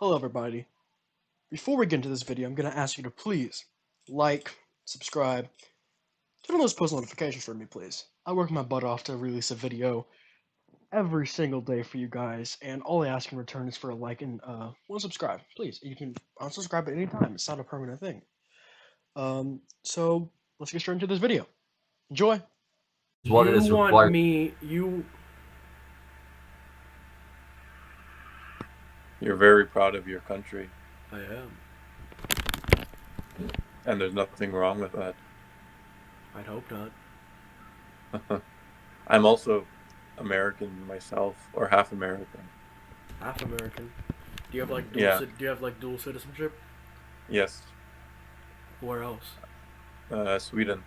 Hello everybody. Before we get into this video, I'm going to ask you to please like, subscribe, turn on those post notifications for me, please. I work my butt off to release a video every single day for you guys, and all I ask in return is for a like and one subscribe. Please, you can unsubscribe at any time. It's not a permanent thing. So let's get straight into this video. Enjoy. What You is want required. me, you, You're very proud of your country, I am. and there's nothing wrong with that. I'd hope not. I'm also American myself, or half American. Half American. Do you have like Yeah. do you have like dual citizenship? Yes, Where else? Sweden.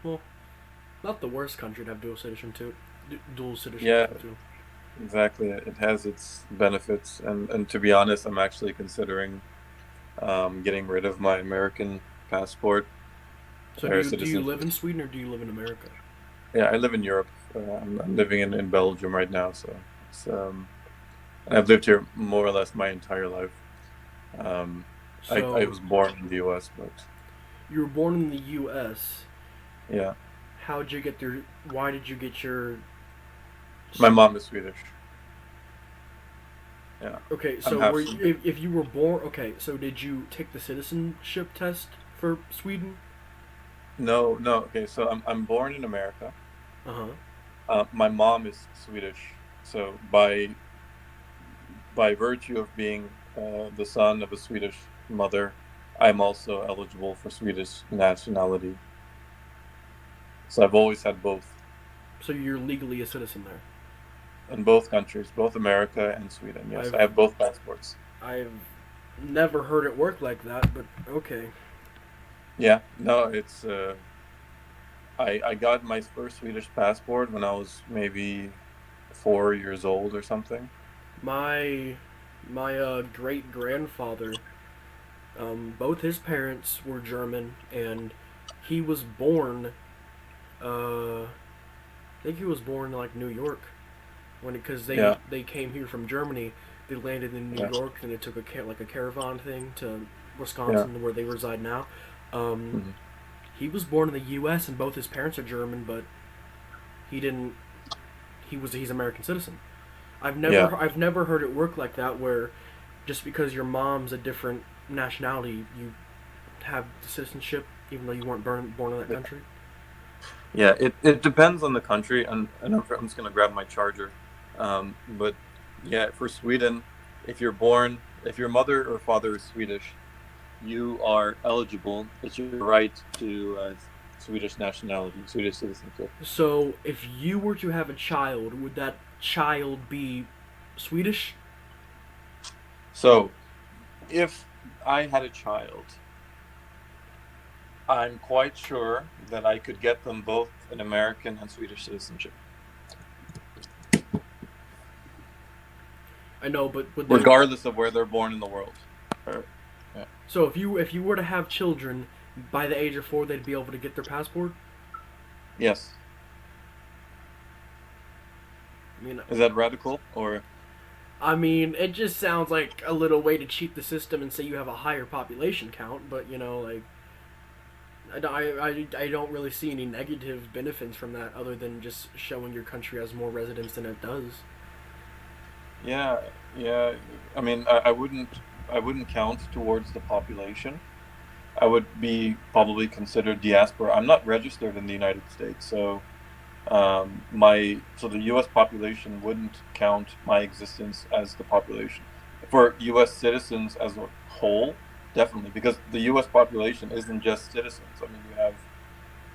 Well, not the worst country to have dual citizenship too. Dual Yeah, citizenship too. exactly. It has its benefits, and to be honest, I'm actually considering getting rid of my American passport So or do you live citizenship. in Sweden or do you live in America? Yeah, I live in Europe. I'm living in Belgium right now, so it's and I've lived here more or less my entire life. Um, I So was born in the U.S., but you were born in the U.S. yeah. How'd you get your? Why did you get your? My mom is Swedish. Yeah, Okay, I'm so half were Swedish. if you were born? Okay, so did you take the citizenship test for Sweden? No, no. Okay, so I'm born in America. Uh huh. My mom is Swedish, so by virtue of being the son of a Swedish mother, I'm also eligible for Swedish nationality. So I've always had both So you're legally a citizen there. in both countries, both America and Sweden. Yes, I've I have both passports. I've never heard it work like that, but okay. Yeah, no, it's I got my first Swedish passport when I was maybe 4 years old or something. My my great grandfather, both his parents were German, and he was born. I think he was born in like New York, when because Yeah, they came here from Germany. They landed in New yeah, York, and it took like a caravan thing to yeah. Wisconsin, where they reside now. Um, Mhm. he was born in the U.S. and both his parents are German, but he didn't. He's American citizen. Yeah, I've never heard it work like that where just because your mom's a different nationality, you have citizenship even though you weren't born in that country. yeah. It depends on the country, and I'm just gonna grab my charger. But yeah, for Sweden, if your mother or father is Swedish, you are eligible. It's your right to Swedish nationality, Swedish citizenship. So if you were to have a child, would that child be Swedish? So if I had a child, I'm quite sure that I could get them both an American and Swedish citizenship, I know, but would they? regardless of where they're born in the world. Yeah. So if you were to have children by the age of 4, they'd be able to get their passport. Yes. I mean, Is that radical or? it just sounds like a little way to cheat the system and say you have a higher population count, but like I don't really see any negative benefits from that other than just showing your country has more residents than it does. Yeah, yeah. I mean, I wouldn't count towards the population. I would be probably considered diaspora. I'm not registered in the United States, so the U.S. population wouldn't count my existence as the population. For U.S. citizens as a whole, definitely, because the U.S. population isn't just citizens. I mean, you have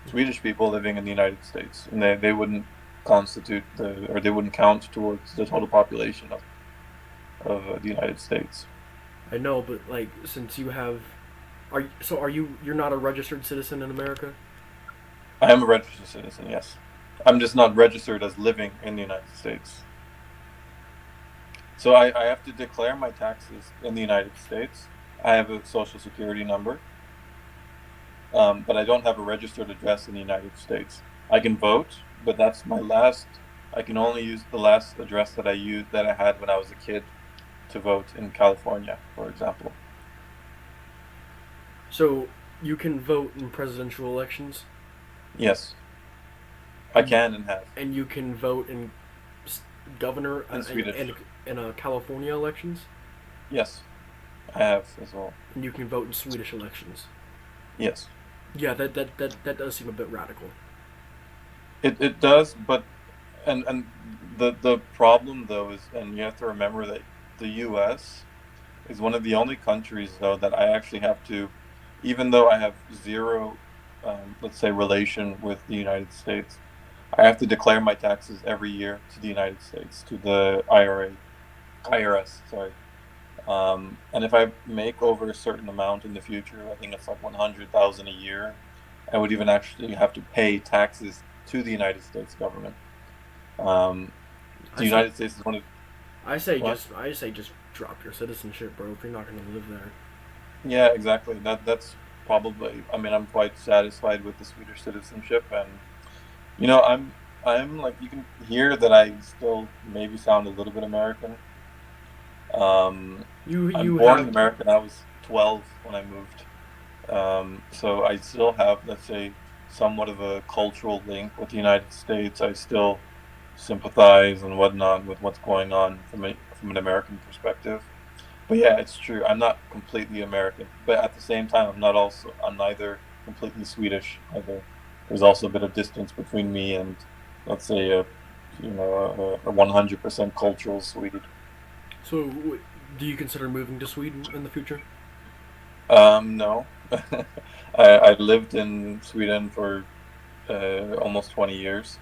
Swedish people living in the United States, and they wouldn't they wouldn't count towards the total population of the United States. I know, but like since you have, are you're not a registered citizen in America? I am a registered citizen, yes. I'm just not registered as living in the United States. So I have to declare my taxes in the United States. I have a social security number, but I don't have a registered address in the United States. I can vote, but that's my last. I can only use the last address that I had when I was a kid. to vote in California, for example. So you can vote in presidential elections, Yes, I can and have. and you can vote in governor In Swedish. and California elections, Yes, I have as well. and you can vote in Swedish elections. Yes. Yeah, that does seem a bit radical. It does, but and the problem though is, and you have to remember that the U.S. is one of the only countries though that I actually have to, even though I have zero, let's say, relation with the United States, I have to declare my taxes every year to the United States, to the IRS, sorry. And if I make over a certain amount in the future, I think it's like 100,000 a year, I would even actually have to pay taxes to the United States government. Um, I the say, United States is one of what? I say just drop your citizenship, bro. If you're not gonna live there. Yeah, exactly. That's probably. I mean, I'm quite satisfied with the Swedish citizenship, and I'm like, you can hear that I still maybe sound a little bit American. Um, I'm You born in have America. And I was 12 when I moved. So I still have, let's say, somewhat of a cultural link with the United States. I still sympathize and whatnot with what's going on from an American perspective. But yeah, it's true. I'm not completely American, but at the same time, I'm neither completely Swedish either. There's also a bit of distance between me and, let's say, a 100% cultural Swede. so. Do you consider moving to Sweden in the future? No. I lived in Sweden for almost 20 years.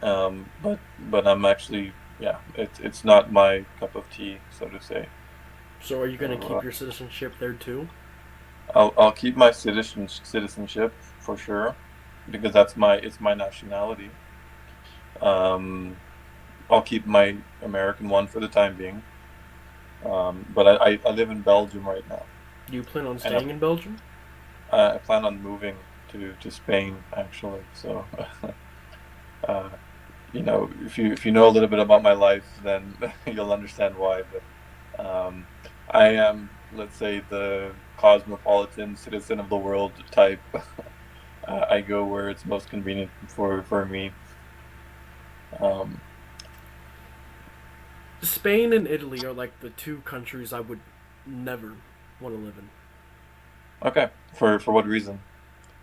But I'm actually, yeah, it's not my cup of tea, so to say. So are you gonna So, keep your citizenship there too? I'll keep my citizenship for sure, because it's my nationality. Um, I'll keep my American one for the time being. But I live in Belgium right now, Do you plan on and staying in Belgium? I plan on moving to Spain actually. So, uh, if you know a little bit about my life, then you'll understand why. But I am, let's say, the cosmopolitan citizen of the world type. I go where it's most convenient for me. Um, Spain and Italy are like the two countries I would never want to live in. okay, for what reason?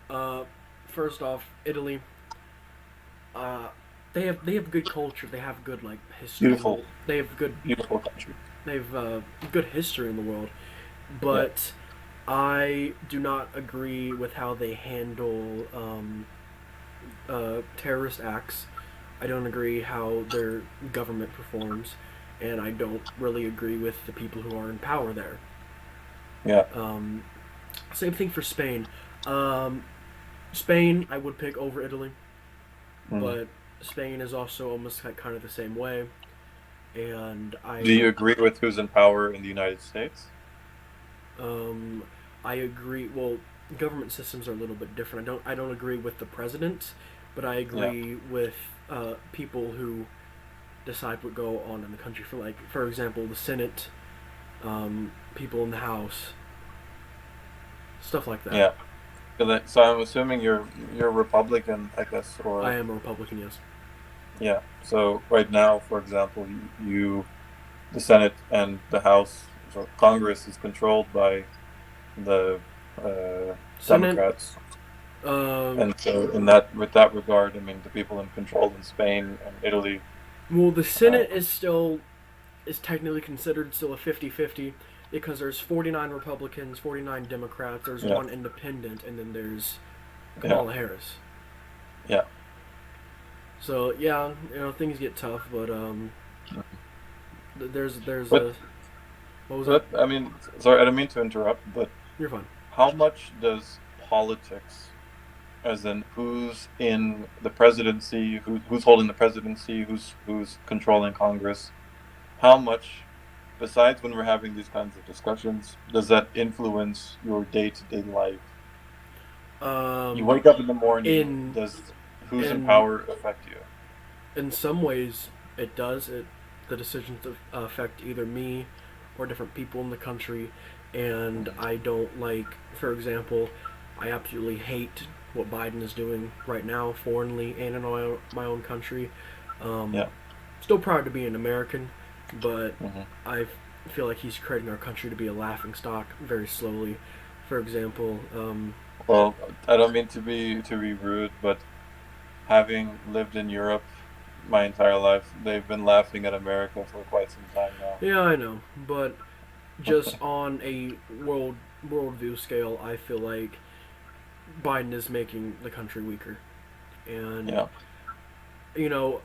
Uh, First off, Italy. Uh, they have good culture. They have good like history in the. Beautiful, They have good. beautiful country. They have good history in the world, Yeah, but I do not agree with how they handle terrorist acts. I don't agree how their government performs, and I don't really agree with the people who are in power there. yeah. Um, Same thing for Spain. Um, Spain, I would pick over Italy, Mm. but Spain is also almost kind of the same way. And Do you agree with who's in power in the United States? um, I agree. Well, government systems are a little bit different. I don't agree with the president, but I Yeah, agree with people who decide what go on in the country. For example, the Senate, people in the House, stuff like that. yeah. So I'm assuming you're Republican, I guess, I or am a Republican, yes. yeah. So right now, for example, the Senate and the House, so Congress is controlled by the Senate, Democrats, um, and so with that regard, I mean, the people in control in Spain and Italy. well, the Uh, Senate is technically considered still a 50-50 because there's 49 Republicans, 49 Democrats, there's yeah, one independent, and then there's yeah, Kamala Harris. yeah. So yeah, things get tough, but there's But a what was that? I mean, sorry, I don't mean to interrupt, but You're fine. how much does politics, as in who's in the presidency, who's holding the presidency, who's controlling Congress, how much, besides when we're having these kinds of discussions, does that influence your day-to-day life? You Um, wake up in the morning, in does who's in in power affect you? in some ways, it does. The decisions affect either me or different people in the country, and I don't like, for example, I absolutely hate what Biden is doing right now, foreignly and in my own country. Um, Yeah. Still proud to be an American, but Hmm. I feel like he's creating our country to be a laughing stock very slowly. For example, Well, I don't mean to be rude, but having lived in Europe my entire life, they've been laughing at America for quite some time now. yeah, I know, but just on a worldview scale, I feel like Biden is making the country weaker, and Yeah. you know,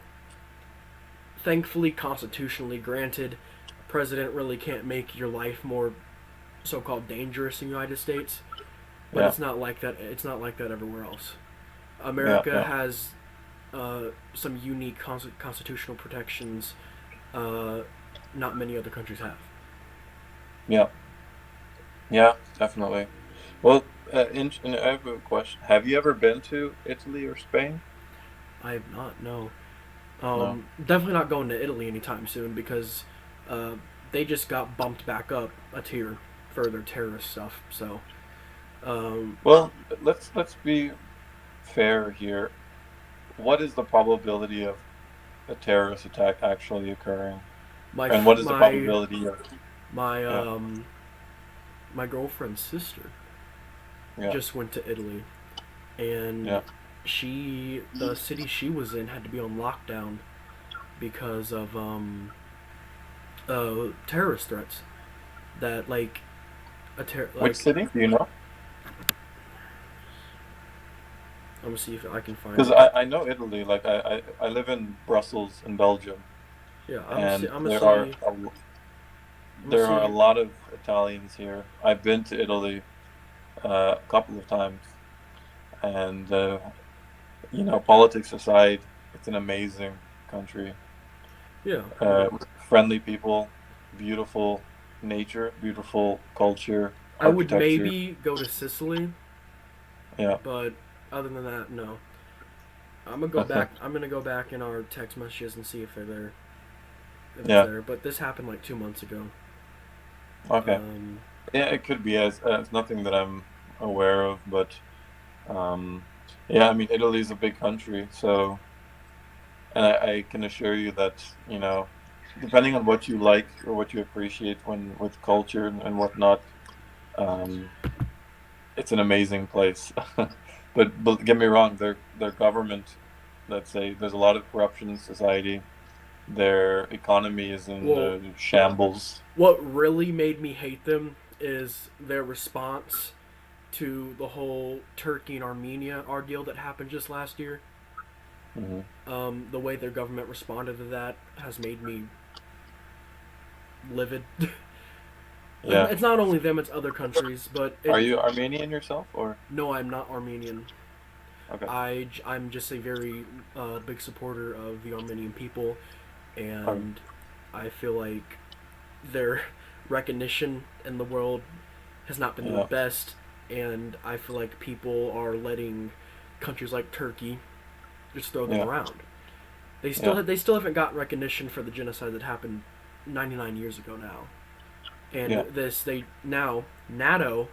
thankfully, constitutionally granted, president really can't make your life more so-called dangerous in the United States, but Yeah. it's not like that. It's not like that everywhere else. Yeah. America Yeah. has some unique constitutional protections uh, not many other countries have. Yeah. Yeah. Definitely. Well, I have a question. Have you ever been to Italy or Spain? I have not. No. No. Definitely not going to Italy anytime soon because uh, they just got bumped back up a tier for their terrorist stuff. So um, Well, let's be fair here. What is the probability of a terrorist attack actually occurring? my And what is the my probability of, my yeah, my girlfriend's sister yeah, just went to Italy, and yeah. the city she was in had to be on lockdown because of terrorist threats. That like Which like city? Do you know? I'm gonna see if I can find Because it. I know Italy. Like I live in Brussels in Belgium, Yeah, and I'm gonna see. I'm gonna there are a see. lot of Italians here. I've been to Italy a couple of times, and politics aside, it's an amazing country. Yeah, Uh, Friendly people, beautiful nature, beautiful culture, I would architecture. maybe go to Sicily, Yeah, but other than that, no. I'm gonna go back. I'm gonna go back in our text messages and see if they're there, if it's yeah. there. But this happened like 2 months ago. Okay. Um, Yeah, it could be. It's nothing that I'm aware of, but um, yeah. I mean, Italy is a big country, so and I can assure you that depending on what you like or what you appreciate when with culture and whatnot, um, it's an amazing place. But get me wrong, their government, let's say, there's a lot of corruption in society. Their economy is in well, shambles. what really made me hate them is their response to the whole Turkey and Armenia ordeal that happened just last year. Hmm. The way their government responded to that has made me livid. Yeah. It's not only them; it's other countries. But Are you Armenian yourself, or no, I'm not Armenian. okay? I'm just a very big supporter of the Armenian people, Okay. and I feel like their recognition in the world has not been the Yeah. best, and I feel like people are letting countries like Turkey just throw them Yeah. around. Yeah. They still haven't got recognition for the genocide that happened 99 years ago now. And Yeah. this they now NATO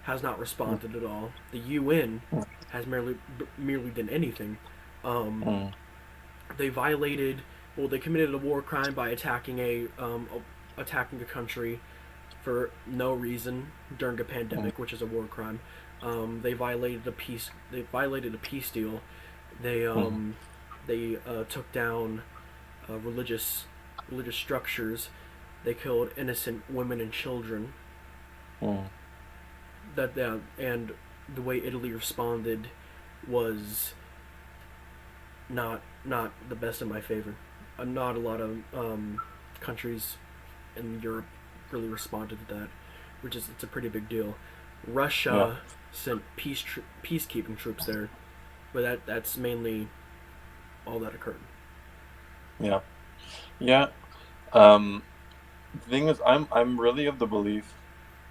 has not responded at all. The UN has merely done anything. Um, Mm. they violated they committed a war crime by attacking a country for no reason during a Mm. pandemic, which is a war crime. They violated a peace deal. They Mm. um, they took down religious structures. They killed innocent women and children. Mm. And the way Italy responded was not the best in my favor. Not a lot of countries in Europe really responded to that, which is it's a pretty big deal. Yeah. Russia sent peacekeeping troops there, but that's mainly all that occurred. Yeah. Yeah. Um, the thing is, I'm really of the belief,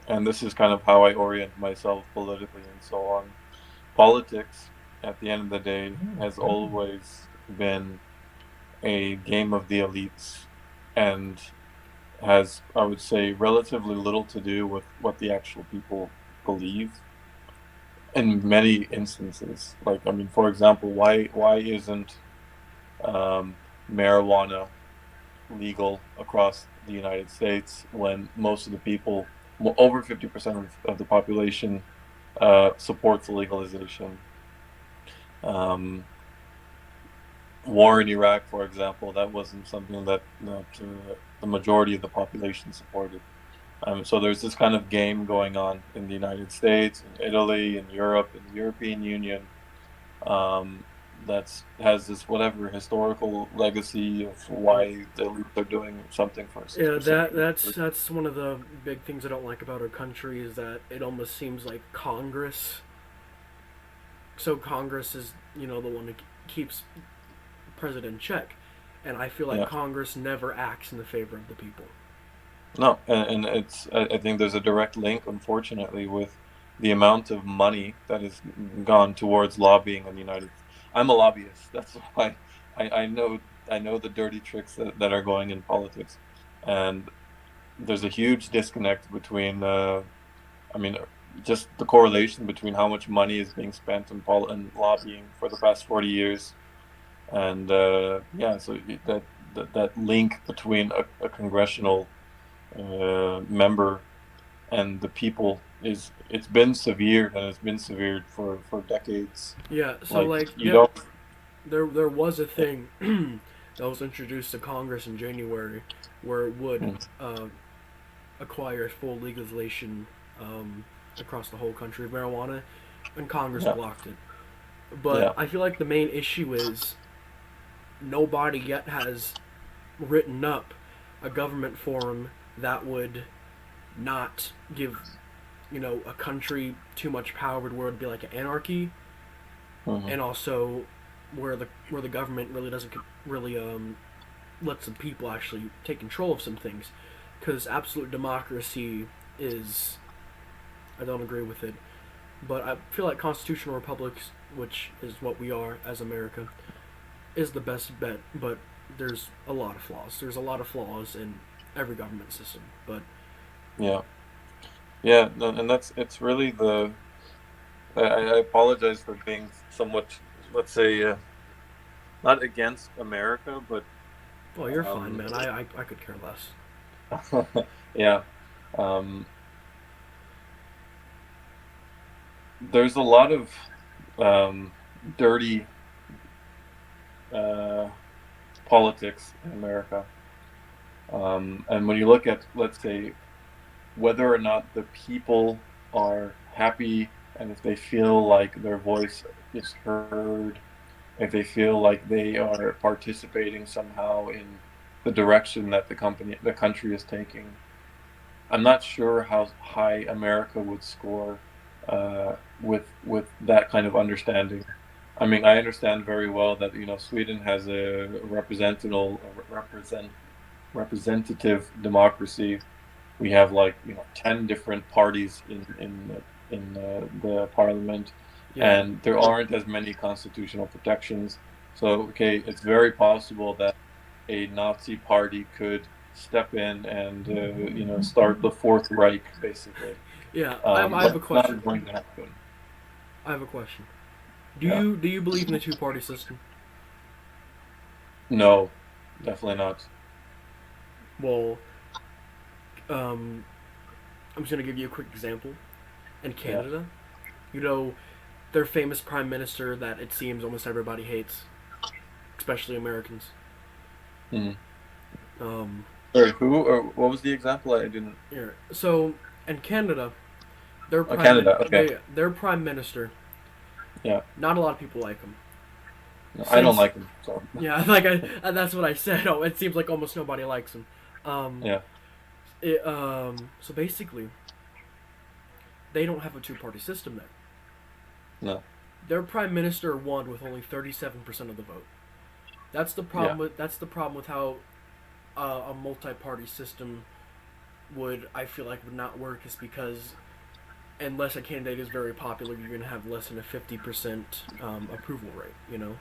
and this is kind of how I orient myself politically and so on. Politics, at the end of the day, has always been a game of the elites, and has, I would say, relatively little to do with what the actual people believe in many instances. Like, I mean, for example, why isn't marijuana legal across the United States when most of the people, over 50% of the population, supports legalization? Um, War in Iraq, for example, that wasn't something that the majority of the population supported. So there's this kind of game going on in the United States, in Italy, in Europe, in the European Union, um, that's has this whatever historical legacy of why the elites are doing something for a Yeah, specific. that's one of the big things I don't like about our country is that it almost seems like Congress. So Congress is the one that keeps president in check, and I feel like Yeah, Congress never acts in the favor of the people. no, and it's I think there's a direct link, unfortunately, with the amount of money that has gone towards lobbying in the United. I'm a lobbyist. That's why I know the dirty tricks that are going in politics, and there's a huge disconnect between I mean just the correlation between how much money is being spent on and lobbying for the past 40 years, and yeah, so that link between a congressional member and the people is it's been severe, and it's been severe for decades. Yeah, so Like, like you yeah, don't. there was a thing that was introduced to Congress in January where it would Mm, uh, acquire full legalization across the whole country of marijuana, and Congress yeah, blocked it. But yeah, I feel like the main issue is nobody yet has written up a government form that would not give a country too much power where it would be like an anarchy, hmm, and also where the government really doesn't really let some people actually take control of some things, because absolute democracy is, I don't agree with it, but I feel like constitutional republics, which is what we are as America, is the best bet. But there's a lot of flaws. There's a lot of flaws in every government system. But yeah, yeah, no, and that's it's really the. I apologize for being somewhat, let's say, not against America, but well, you're fine, um, man. I could care less. yeah, um, there's a lot of um, dirty uh, politics in America. And when you look at, let's say, whether or not the people are happy, and if they feel like their voice is heard, if they feel like they are participating somehow in the direction that the country is taking, I'm not sure how high America would score with that kind of understanding. I mean, I understand very well that Sweden has a representative democracy. We have, like, 10 different parties in the parliament, Yeah, and there aren't as many constitutional protections. So, okay, it's very possible that a Nazi party could step in and start the Fourth Reich, basically. yeah. I But have a it's not question. going to happen. I have a question. Yeah. Do you believe in the two party system? No, definitely not. Well, um, I'm just gonna give you a quick example. In Yeah. Canada, you know, their famous prime minister that it seems almost everybody hates, especially Americans. Mm. Um, Sorry, who or what was the example? I didn't. Here, so in Canada, Canada. Okay. their prime minister. Yeah. Not a lot of people like him. No, I don't Since like him. So. yeah, that's what I said. Oh, it seems like almost nobody likes him. Um, Yeah. so basically, they don't have a two party system there. No. Their prime minister won with only 37% of the vote. Yeah. That's the problem with how a multi party system would, I feel like, would not work, is because unless a candidate is very popular, you're gonna have less than a 50% approval rate. You know.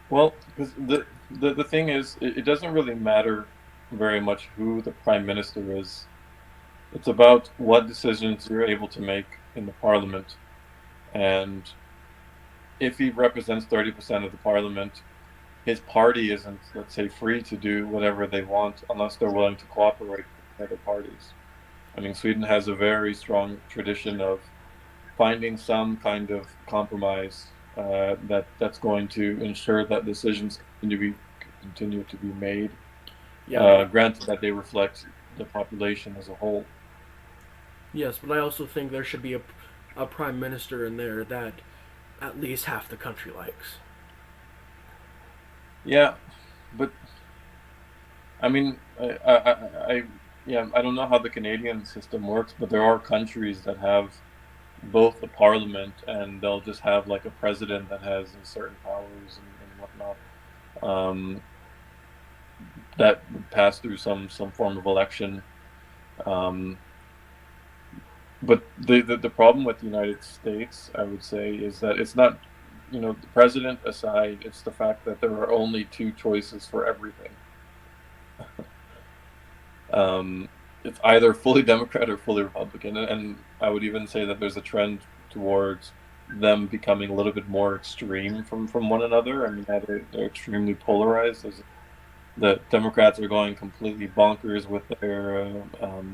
Well, because the thing is, it doesn't really matter very much who the prime minister is. It's about what decisions you're able to make in the parliament. And if he represents 30% of the parliament, his party isn't, let's say, free to do whatever they want unless they're willing to cooperate with other parties. I mean, Sweden has a very strong tradition of finding some kind of compromise that's going to ensure that decisions continue to be made. Yeah, but Granted that they reflect the population as a whole. yes, but I also think there should be a prime minister in there that at least half the country likes. Yeah, but I mean, yeah, I don't know how the Canadian system works, but there are countries that have both a parliament and they'll just have like a president that has certain powers and whatnot. Um, that would pass through some form of election. Um, but the problem with the United States, I would say, is that it's not, the president aside, it's the fact that there are only two choices for everything. um, it's either fully Democrat or fully Republican, and I would even say that there's a trend towards them becoming a little bit more extreme from one another. I mean, they're extremely polarized. The Democrats are going completely bonkers with their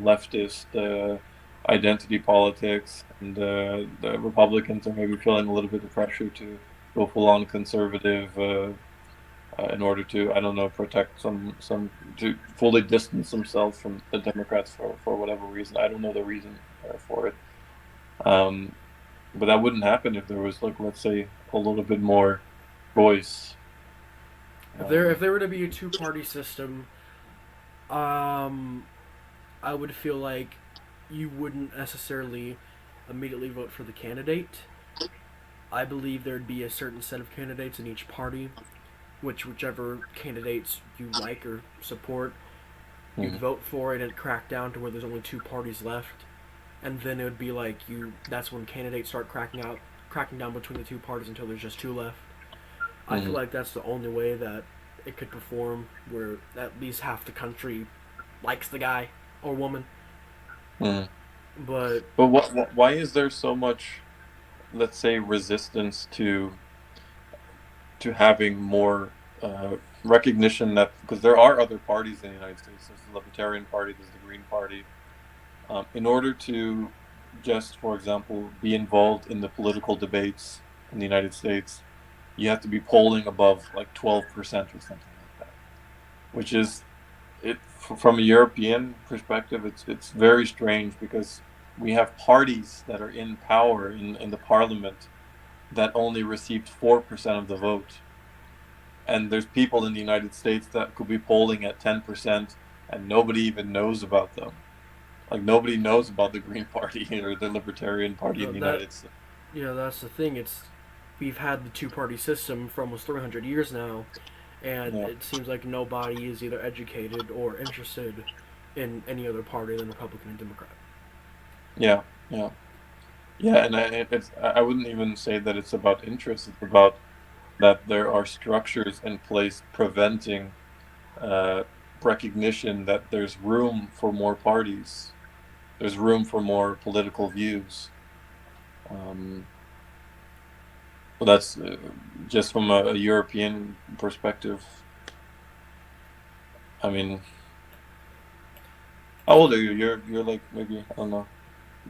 leftist identity politics, and the Republicans are maybe feeling a little bit of pressure to go full on conservative in order to, I don't know, protect some to fully distance themselves from the Democrats for whatever reason. I don't know the reason for it. Um, but that wouldn't happen if there was, like, let's say, a little bit more voice. If there were to be a two-party system, um, I would feel like you wouldn't necessarily immediately vote for the candidate. I believe there'd be a certain set of candidates in each party, whichever candidates you like or support, you'd Mhm. vote for it and crack down to where there's only two parties left, and then it would be like you. That's when candidates start cracking down between the two parties until there's just two left. I feel Mhm. like that's the only way that it could perform, where at least half the country likes the guy or woman. Mhm. But But why is there so much, let's say, resistance to having more recognition that, because there are other parties in the United States. There's the Libertarian Party, there's the Green Party. In order to just, for example, be involved in the political debates in the United States, you have to be polling above like 12% or something like that, which is from a European perspective, it's very strange because we have parties that are in power in the parliament that only received 4% of the vote. And there's people in the United States that could be polling at 10% and nobody even knows about them. Like, nobody knows about the Green Party or the Libertarian Party in the that United States. that's the thing. We've had the two-party system for almost 300 years now, and Yeah, it seems like nobody is either educated or interested in any other party than Republican and Democrat. yeah, yeah, yeah. And I wouldn't even say that it's about interest. It's about that there are structures in place preventing uh, recognition that there's room for more parties. There's room for more political views. Um, but that's just from a European perspective. I mean, how old So are you? You're like, maybe, I don't know.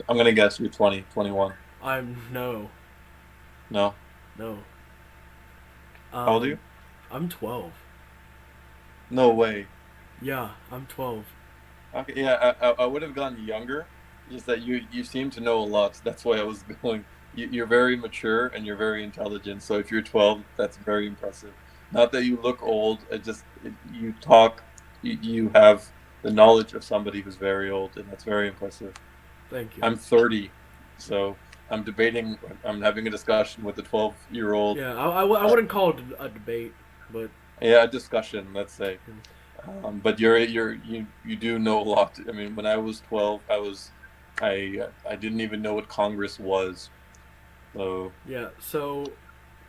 I'm gonna guess you're 20, 21. I'm no, No. no. How old are you? I'm 12. No way. Yeah, I'm 12. Okay, yeah, I would have gone younger. Just that you seem to know a lot. That's why I was going. You're very mature and you're very intelligent. So if you're 12, that's very impressive. Not that you look old. You talk. You have the knowledge of somebody who's very old, and that's very impressive. Thank you. I'm 30, so I'm debating. I'm having a discussion with a 12-year-old. Yeah, I wouldn't call it a debate, but Yeah, a discussion, let's say. But you do know a lot. I mean, when I was 12, I didn't even know what Congress was. So yeah. So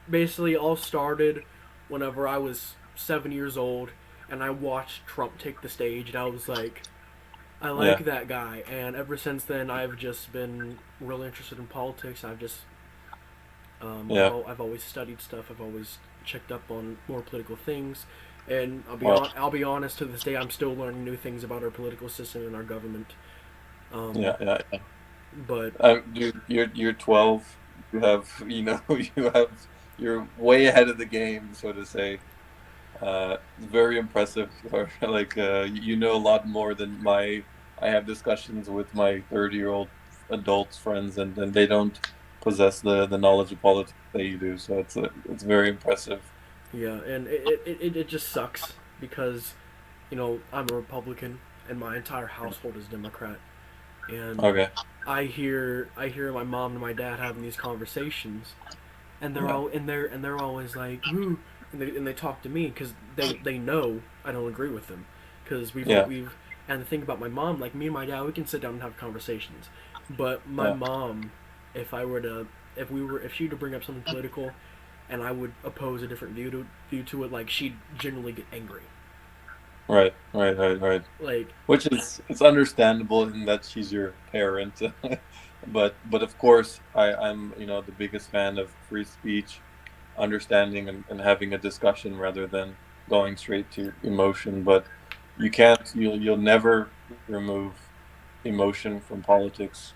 basically, all started whenever I was 7 years old, and I watched Trump take the stage, and I was like, I Yeah, like that guy. And ever since then, I've just been really interested in politics. yeah. I've always studied stuff. I've always checked up on more political things, and Well, I'll be honest. To this day, I'm still learning new things about our political system and our government. Um, yeah, yeah, yeah. but You're 12. You have, you have, you're way ahead of the game, so to say. Very impressive. Or like, you know a lot more than my. I have discussions with my 30-year-old adults friends, and they don't possess the knowledge of politics that you do. So it's very impressive. yeah, and it just sucks because I'm a Republican and my entire household is Democrat, and Okay. I hear my mom and my dad having these conversations, and Yeah. they're always like, "Ooh," and they talk to me because they know I don't agree with them, because Yeah. we've and the thing about my mom, like me and my dad, we can sit down and have conversations, but my Yeah. mom, if I were to if she were to bring up something political, and I would oppose a different view to it, like she'd generally get angry, Right. Right. Right. Right. like Which is it's understandable in that she's your parent, but of course I'm the biggest fan of free speech, understanding and having a discussion rather than going straight to emotion. But you'll never remove emotion from politics.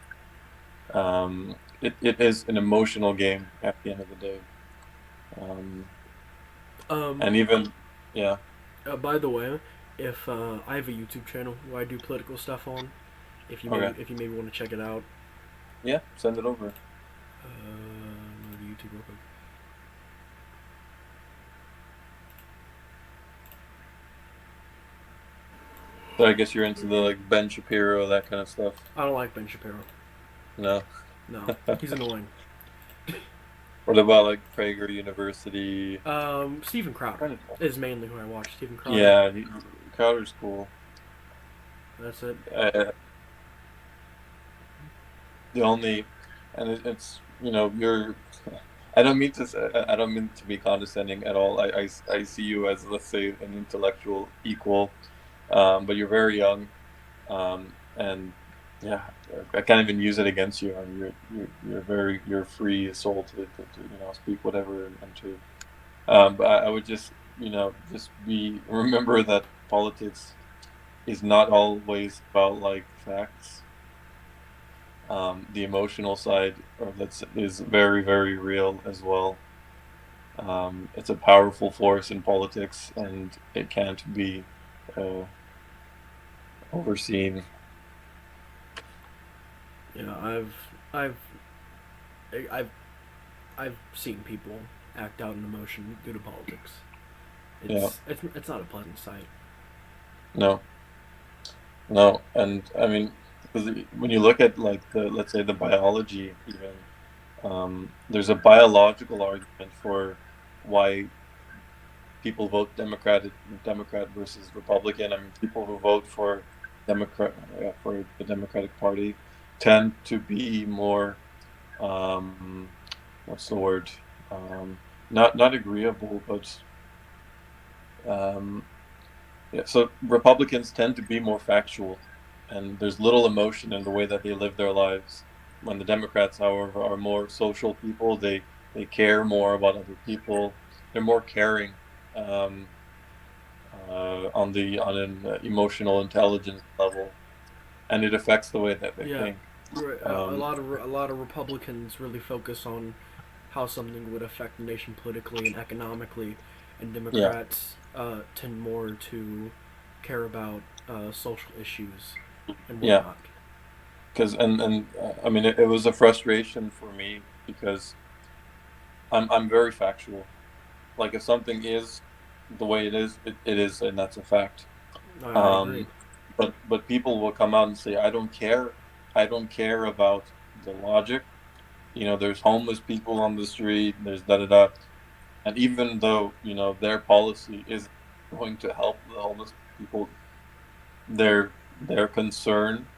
It is an emotional game at the end of the day. Um, um and even yeah. by the way, if I have a YouTube channel where I do political stuff on, Okay. if you maybe want to check it out, Yeah, send it over. go to YouTube real quick. So I guess you're into the like Ben Shapiro, that kind of stuff. I don't like Ben Shapiro. No. No, he's annoying. What about like Prager University? Steven Crowder is mainly who I watch. Steven Crowder. Yeah, Crowder's cool. That's it. Uh, the only, and it's you're. I don't mean to be condescending at all. I see you as, let's say, an intellectual equal, but you're very young, and yeah, I can't even use it against you. I mean, you're free soul to speak whatever and to. But I would just just be remember that politics is not always about like facts. The emotional side of that is very, very real as well. It's a powerful force in politics, and it can't be uh, overseen. Yeah, I've I've I've seen people act out an emotion due to politics. Yeah, It's not a pleasant sight. no, no, and I mean, because when you look at like let's say the biology, even there's a biological argument for why people vote Democrat versus Republican. I mean, people who vote for for the Democratic Party tend to be more um, what's the word? Um, not agreeable, but um, yeah. So Republicans tend to be more factual, and there's little emotion in the way that they live their lives. When the Democrats, however, are more social people, they care more about other people. They're more caring. Um, on an emotional intelligence level, and it affects the way that they Yeah, think. a Um, a lot of Republicans really focus on how something would affect the nation politically and economically, and yeah, Democrats tend more to care about social issues and yeah, whatnot. because I mean it was a frustration for me because I'm very factual. Like if something is the way it is, and that's a fact. I agree. Um, but people will come out and say, I don't care. I don't care about the logic. There's homeless people on the street. There's da da da. And even though their policy is going to help the homeless people, their concern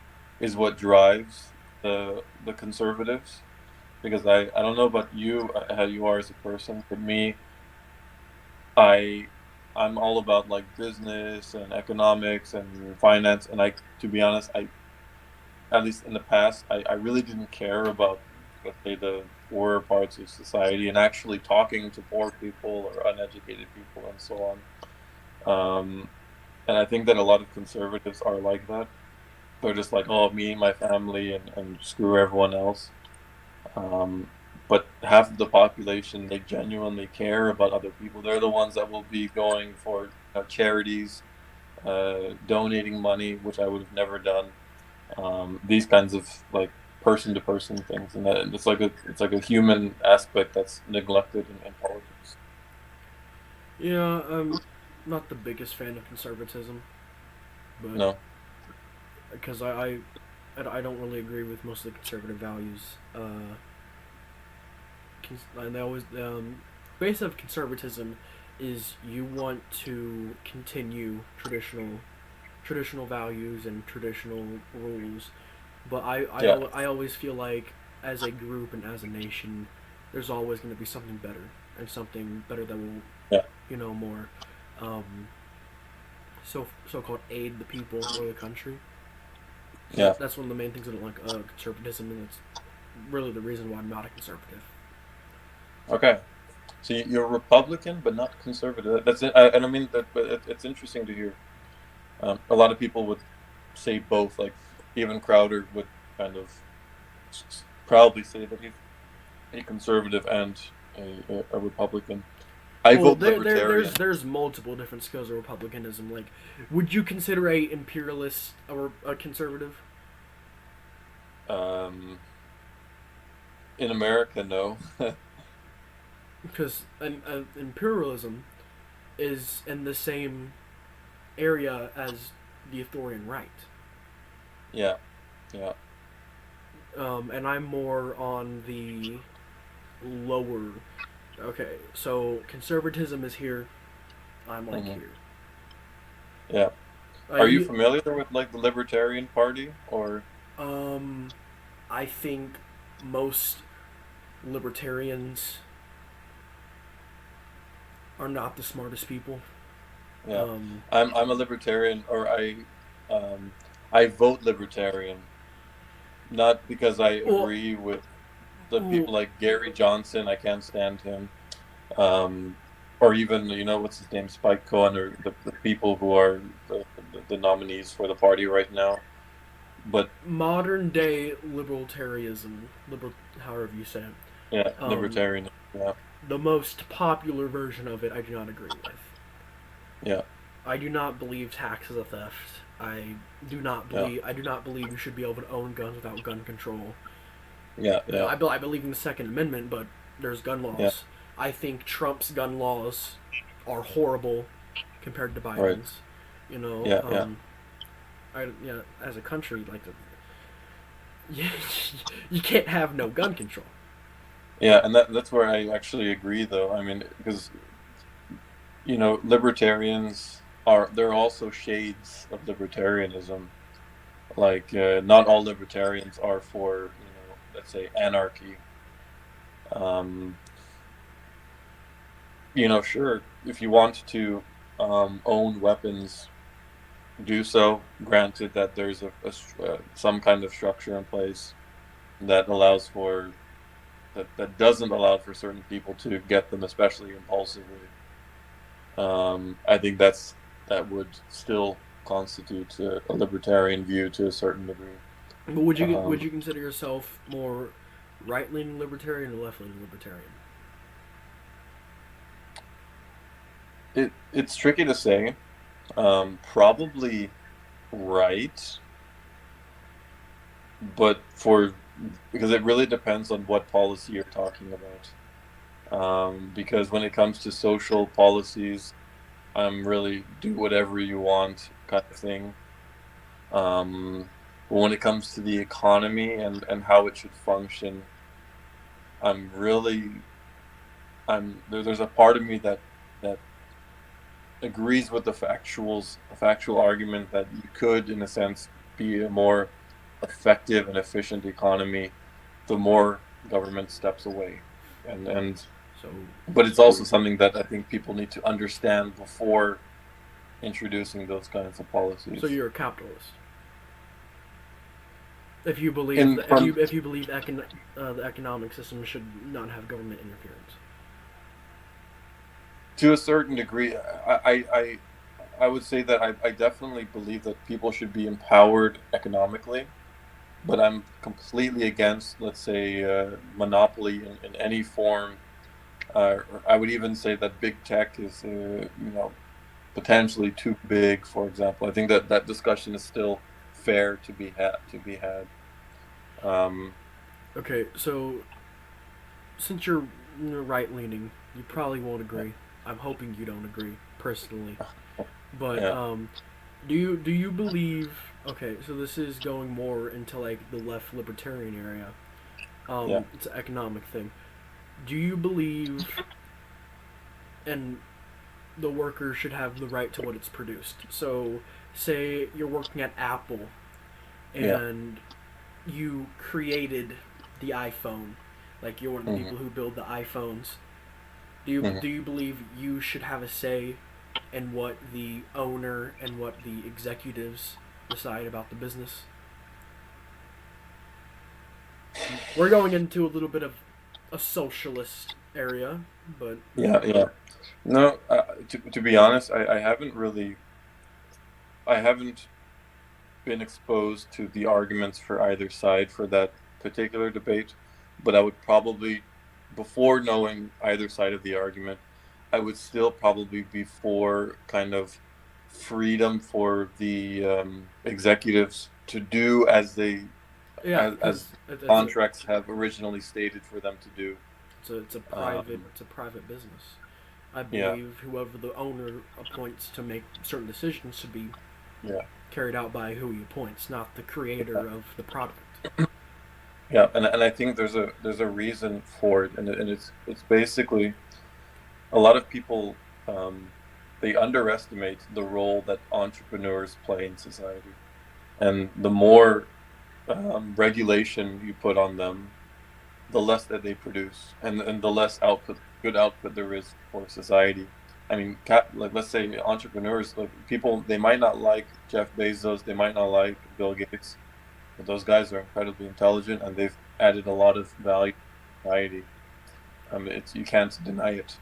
is what drives the conservatives. Because I don't know about you, how you are as a person, but me, I I'm all about like business and economics and finance, and to be honest, at least in the past, I really didn't care about, let's say, the poorer parts of society and actually talking to poor people or uneducated people and so on. And I think that a lot of conservatives are like that. They're just like, oh, me, my family, and screw everyone else. Um, but half of the population, they genuinely care about other people. They're the ones that will be going for charities, donating money, which I would have never done. These kinds of like person to person things, and that it's like a human aspect that's neglected in politics. Yeah, I'm not the biggest fan of conservatism, but No, because I don't really agree with most of the conservative values. And they always base of conservatism is you want to continue traditional values and traditional rules, but yeah, I always feel like as a group and as a nation, there's always going to be something better and something better that will yeah, more um, so called aid the people or the country. yeah. That's one of the main things I don't like conservatism, and it's really the reason why I'm not a conservative. Okay. So you're Republican, but not conservative. That's it. And I mean that, but it's interesting to hear. A lot of people would say both. Like even Crowder would kind of proudly say that he's a conservative and a Republican. I Well, vote libertarian. there's multiple different scales of republicanism. Like, would you consider a imperialist or a conservative? Um, in America, no. Because imperialism is in the same area as the authoritarian right. Yeah, yeah. And I'm more on the lower. Okay, so conservatism is here. I'm like Hmm. here. Yeah. Are you You, familiar with like the Libertarian Party or? um, I think most libertarians are not the smartest people. Yeah, Um, I'm a libertarian, or I vote libertarian, not because I well, agree with the well, people like Gary Johnson. I can't stand him. Um, or even what's his name, Spike Cohen, or the people who are the nominees for the party right now. But modern day libertarianism, however you say yeah, it, libertarian. Yeah, the most popular version of it, I do not agree with. yeah, I do not believe tax is a theft. yeah, I do not believe you should be able to own guns without gun control. yeah, yeah, I believe in the Second Amendment, but there's gun yeah. laws. I think Trump's gun laws are horrible compared to Right. Biden's. You know, Yeah, yeah. as a country, like, you, you can't have no gun control. Yeah, and that's where I actually agree, though. I mean, because libertarians they're also shades of libertarianism. Like, not all libertarians are for, let's say, anarchy. Um, sure, if you want to own weapons, do so. Granted that there's some kind of structure in place that allows for that doesn't allow for certain people to get them, especially impulsively. I think that would still constitute a libertarian view to a certain degree. But would Um, you consider yourself more right leaning libertarian or left leaning libertarian? it's tricky to say. Probably right, but because it really depends on what policy you're talking about. Because when it comes to social policies, I'm really do whatever you want kind of thing. But when it comes to the economy and how it should function, I'm really there's a part of me that agrees with the factual argument that you could, in a sense, be a more effective and efficient economy the more government steps away. And So, But it's also something that I think people need to understand before introducing those kinds of policies. so you're a capitalist. If you believe In that, from if you believe the economic system should not have government interference. to a certain degree, I would say that I definitely believe that people should be empowered economically, but I'm completely against, let's say, monopoly in any form. I would even say that big tech is, potentially too big. For example, I think that that discussion is still fair to be had. Um, Okay, so since you're right leaning, you probably won't agree. I'm hoping you don't agree personally. But yeah, do you believe? Okay, so this is going more into like the left libertarian area. yeah. It's an economic thing. Do you believe, and the worker should have the right to what it's produced? So, say you're working at Apple, Yeah. and you created the iPhone, like you're one of the Hmm. people who build the iPhones. Hmm. Do you believe you should have a say in what the owner and what the executives decide about the business? We're going into a little bit of a socialist area, but Yeah, yeah. No, to be honest, I haven't been exposed to the arguments for either side for that particular debate, but I would probably, before knowing either side of the argument, I would still probably be for kind of freedom for the executives to do as they yeah, as because contracts have originally stated for them to do. Um, it's a private business. I yeah, believe whoever the owner appoints to make certain decisions should be yeah, carried out by who he appoints, not the creator of the product. yeah, and I think there's a reason for it, and it's basically a lot of people they underestimate the role that entrepreneurs play in society, and the more regulation you put on them, the less that they produce, and the less good output there is for society. I mean, like let's say entrepreneurs, like people, they might not like Jeff Bezos, they might not like Bill Gates, but those guys are incredibly intelligent and they've added a lot of value to society. It's you can't deny it.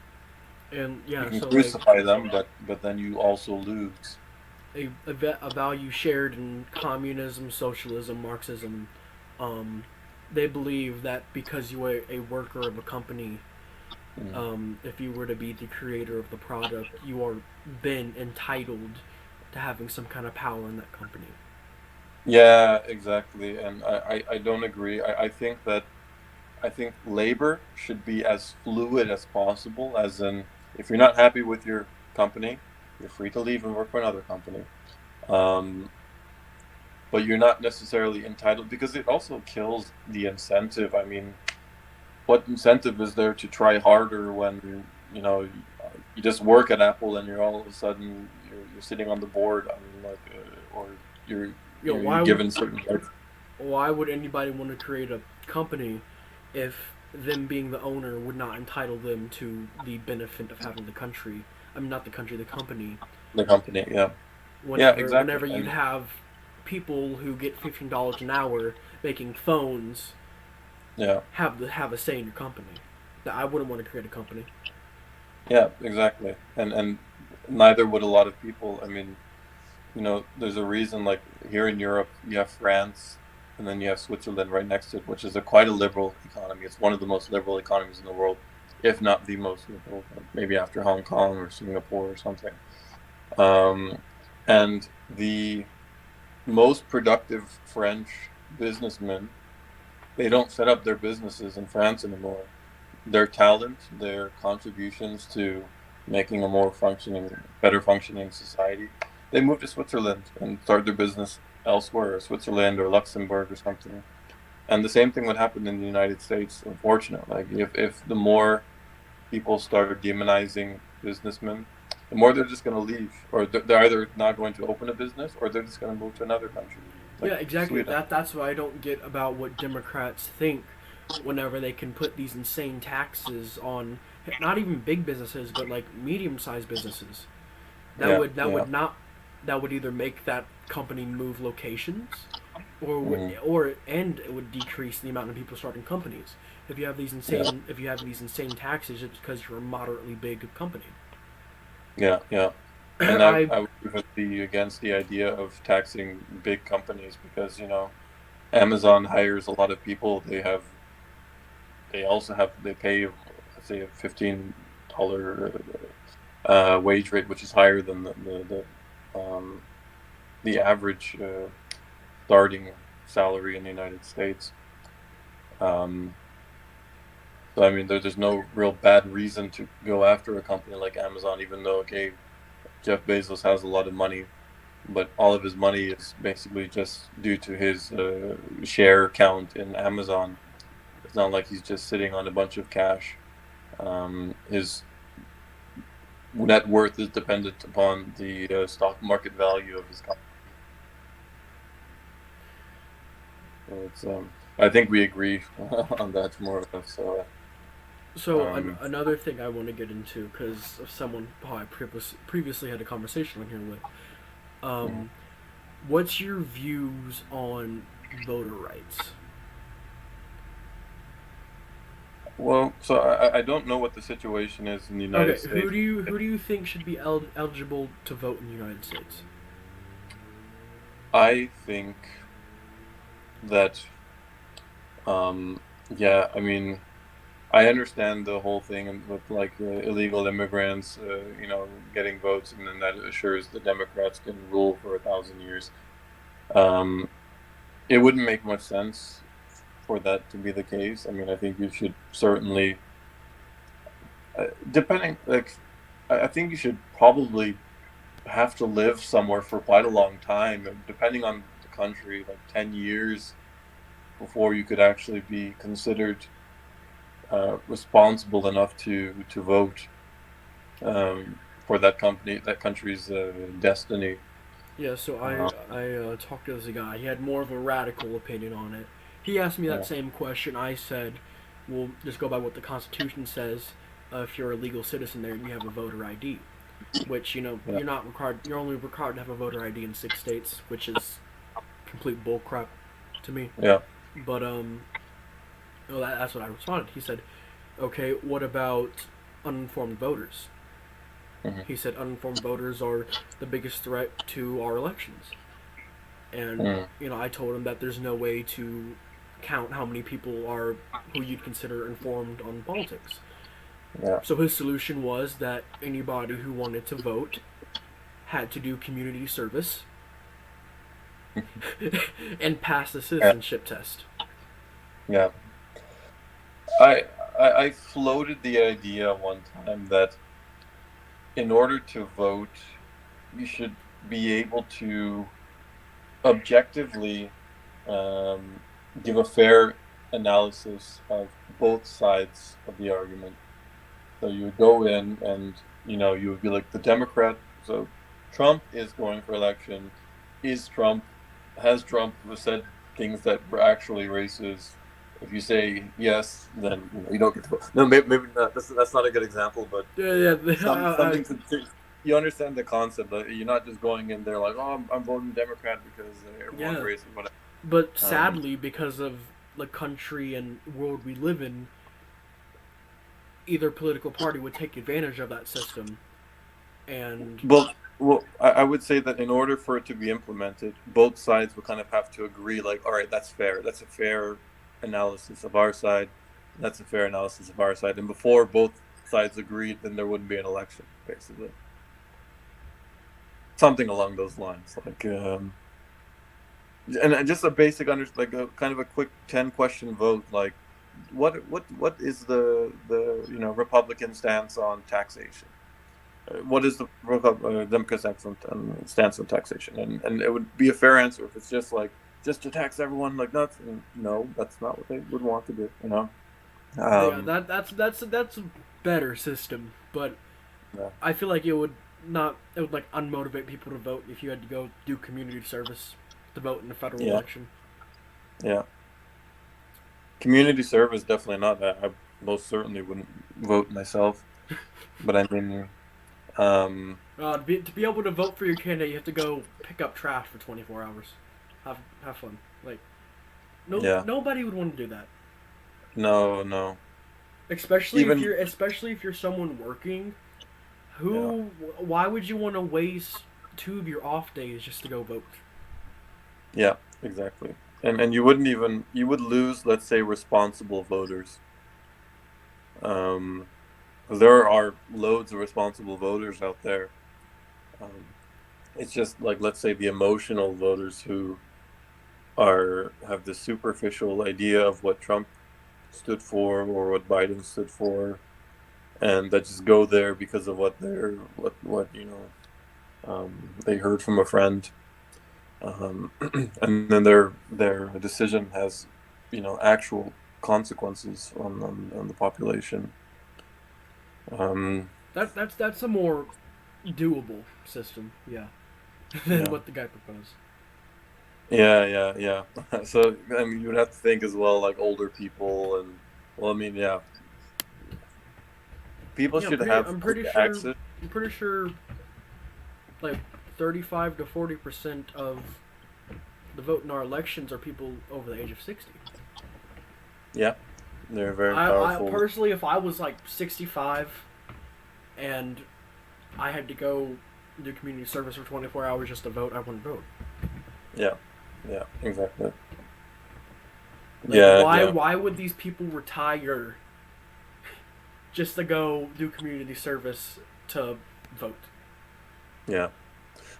And You yeah, can so like crucify them, but then you also lose. a value shared in communism, socialism, Marxism. Um, they believe that because you are a worker of a company, Mm. if you were to be the creator of the product, you are then entitled to having some kind of power in that company. Yeah, exactly. And I don't agree. I think labor should be as fluid as possible, as in, if you're not happy with your company, you're free to leave and work for another company. Um, but you're not necessarily entitled, because it also kills the incentive. I mean, what incentive is there to try harder when you just work at Apple and you're all of a sudden you're sitting on the board? I mean, like, or you're You know, you're given certain rights. why would anybody want to create a company if them being the owner would not entitle them to the benefit of having the country? I mean, not the country, the company. The company, yeah, yeah, exactly, Whenever you'd and have people who get $15 an hour making phones yeah, have a say in your company. That I wouldn't want to create a company. yeah, exactly, and neither would a lot of people. I mean, there's a reason, like here in Europe, you have France, and then you have Switzerland right next to it, which is quite a liberal economy. It's one of the most liberal economies in the world, if not the most liberal, maybe after Hong Kong or Singapore or something. Um, and the most productive French businessmen, they don't set up their businesses in France anymore. Their talent, their contributions to making a more better functioning society, they move to Switzerland and start their business elsewhere, Switzerland or Luxembourg or something. And the same thing would happen in the United States, unfortunately. Like if the more people start demonizing businessmen, the more they're just going to leave, or they're either not going to open a business, or they're just going to move to another country, Yeah, like exactly. Sweden. That's what I don't get about what Democrats think whenever they can put these insane taxes on not even big businesses, but like medium-sized businesses. That Yeah, would that yeah. would not that would either make that company move locations, Mm, and it would decrease the amount of people starting companies. yeah, If you have these insane taxes, it's because you're a moderately big company. yeah, yeah. And I, I I would even be against the idea of taxing big companies because, Amazon hires a lot of people. They pay, let's say, a $15 wage rate, which is higher than the average starting salary in the United States. Um, so I mean, there's no real bad reason to go after a company like Amazon, even though, okay, Jeff Bezos has a lot of money, but all of his money is basically just due to his share count in Amazon. It's not like he's just sitting on a bunch of cash. His net worth is dependent upon the stock market value of his company. So I think we agree on that more or less. So, another thing I want to get into because of someone who I previously had a conversation on here with. mhm. Um, what's your views on voter rights? Well, so I don't know what the situation is in the United Okay, States. who do you think should be eligible to vote in the United States? I think that, yeah, I mean, I understand the whole thing with like illegal immigrants, getting votes, and then that assures the Democrats can rule for 1,000 years. Um, it wouldn't make much sense for that to be the case. I mean, I think you should certainly, depending, like, I think you should probably have to live somewhere for quite a long time, and depending on the country, like 10 years before you could actually be considered responsible enough to vote for that country's destiny. Yeah, so Uh, I talked to this guy. He had more of a radical opinion on it. He asked me that yeah, same question. I said, "Well, just go by what the Constitution says. If you're a legal citizen there and you have a voter ID, which yeah, you're not required. You're only required to have a voter ID in 6 states, which is complete bullcrap to me. yeah. But well, that's what I responded. He said, "Okay, what about uninformed voters?" Hmm. He said, "Uninformed voters are the biggest threat to our elections." And Hmm. I told him that there's no way to count how many people are who you'd consider informed on politics. Yeah, So his solution was that anybody who wanted to vote had to do community service and pass the yeah, citizenship test. yeah. I, I floated the idea one time that in order to vote, you should be able to objectively um, give a fair analysis of both sides of the argument. So you would go in and, you would be like the Democrat. So Trump is going for election. Has Trump said things that were actually racist? If you say yes, then you don't get to vote. No, maybe not. That's not a good example, but Yeah, yeah. something you understand the concept that you're not just going in there like, oh, I'm voting Democrat because everyone's Yeah. racist, whatever. But Um, sadly, because of the country and world we live in, either political party would take advantage of that system. And I would say that in order for it to be implemented, both sides would kind of have to agree, like, all right, that's fair. That's a fair analysis of our side. That's a fair analysis of our side. And before both sides agreed, then there wouldn't be an election, basically. Something along those lines. Like, and just a basic like a kind of a quick 10-question vote, like what is the Republican stance on taxation? What is the Democrat stance on taxation? And it would be a fair answer if it's just like just to tax everyone like nuts. And no, that's not what they would want to do. yeah, Um, that's a better system. But yeah, I feel like it would like unmotivate people to vote if you had to go do community service to vote in a federal yeah, election. yeah. Community service definitely not that. most certainly wouldn't vote myself. But I mean, um, To be able to vote for your candidate, you have to go pick up trash for 24 hours. Have fun. Like yeah, nobody would want to do that. no, no, Especially even if you're someone working. yeah, Why would you want to waste 2 of your off days just to go vote? yeah, exactly. And you wouldn't even you would lose, let's say, responsible voters. Um, 'Cause there are loads of responsible voters out there. Um, it's just like, let's say, the emotional voters who are have the superficial idea of what Trump stood for or what Biden stood for, and that just go there because of what they heard from a friend, and then their decision has actual consequences on the population. Um, That's a more doable system, yeah, than yeah. what the guy proposed. Yeah, yeah, yeah. So I mean, you would have to think as well, like older people, and well, I mean, yeah, people Yeah, should have quick access. I'm pretty sure like 35 to 40% of the vote in our elections are people over the age of 60. Yeah, they're very I powerful. personally, if I was like 65 and I had to go do community service for 24 hours just to vote, I wouldn't vote. Yeah, yeah, exactly. Like, Yeah, yeah, why would these people retire just to go do community service to vote? yeah.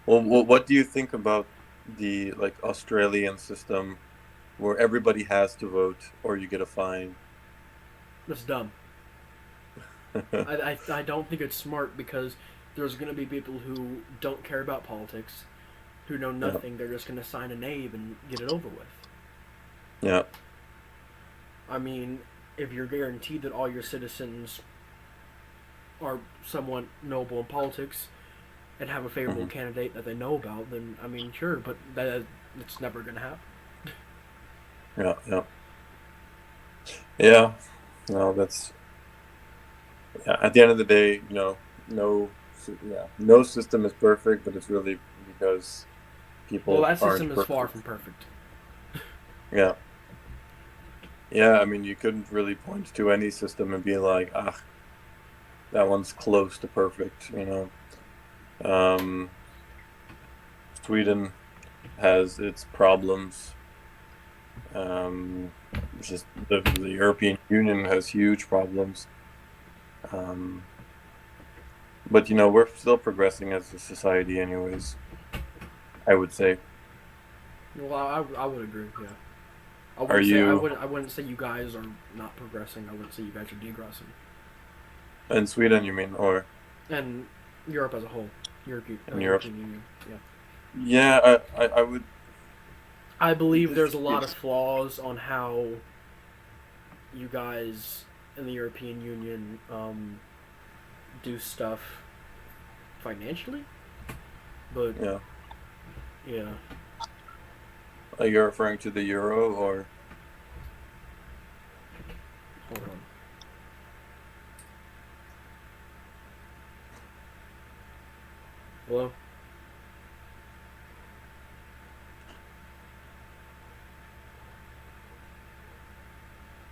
Well, what do you think about the like Australian system where everybody has to vote or you get a fine? That's dumb. I don't think it's smart because there's going to be people who don't care about politics, who know Yeah, nothing. They're just going to sign a name and get it over with. yeah, I mean, if you're guaranteed that all your citizens are somewhat noble in politics and have a favorable hmm candidate that they know about, then I mean, sure, but it's never going to happen. yeah, yeah, yeah. No, that's yeah. At the end of the day, no system is perfect, but it's really because Well, people that aren't system is far perfect. from perfect. Yeah, yeah. I mean, you couldn't really point to any system and be like, ah, that one's close to perfect. Um, Sweden has its problems. Um, just the European Union has huge problems. Um, but we're still progressing as a society, anyways. I would say. Well, I would agree. Yeah, Are you I wouldn't say you guys are not progressing. I wouldn't say you guys are degressing. in Sweden? You mean, or And Europe as a whole, in Europe? European Union. Yeah, Yeah, I would. I believe there's a lot of It's flaws on how you guys in the European Union do stuff financially, but yeah. yeah. Are you referring to the euro or? Hold on. Hello.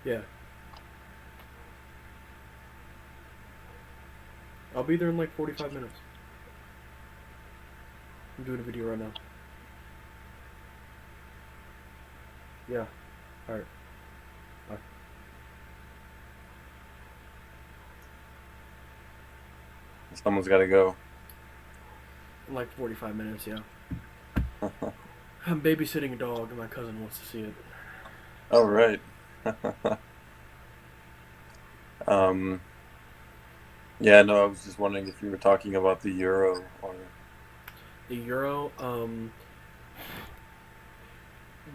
Yeah, I'll be there in like 45 minutes. I'm doing a video right now. Yeah. All right. Bye. Someone's got to go. In like 45 minutes. Yeah. I'm babysitting a dog, and my cousin wants to see it. All right. um. Yeah. No, I was just wondering if you were talking about the euro or. The euro.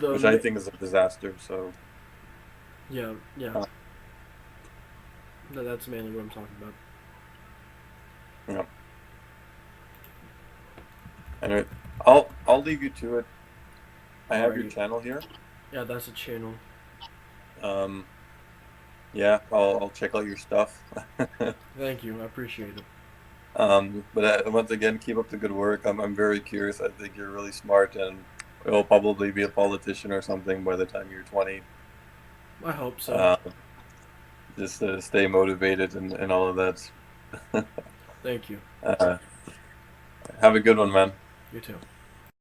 Which I think is a disaster. So. Yeah. Yeah. Uh, No, that's mainly what I'm talking about. yeah. Anyway, I'll leave you to it. I have your Alrighty. channel here. Yeah, that's a channel. Um, Yeah, I'll check out your stuff. Thank you. I appreciate it. But once again, keep up the good work. I'm very curious. I think you're really smart, and you'll probably be a politician or something by the time you're 20. I hope so. Uh, just stay motivated and all of that. Thank you. Uh, have a good one, man. You too.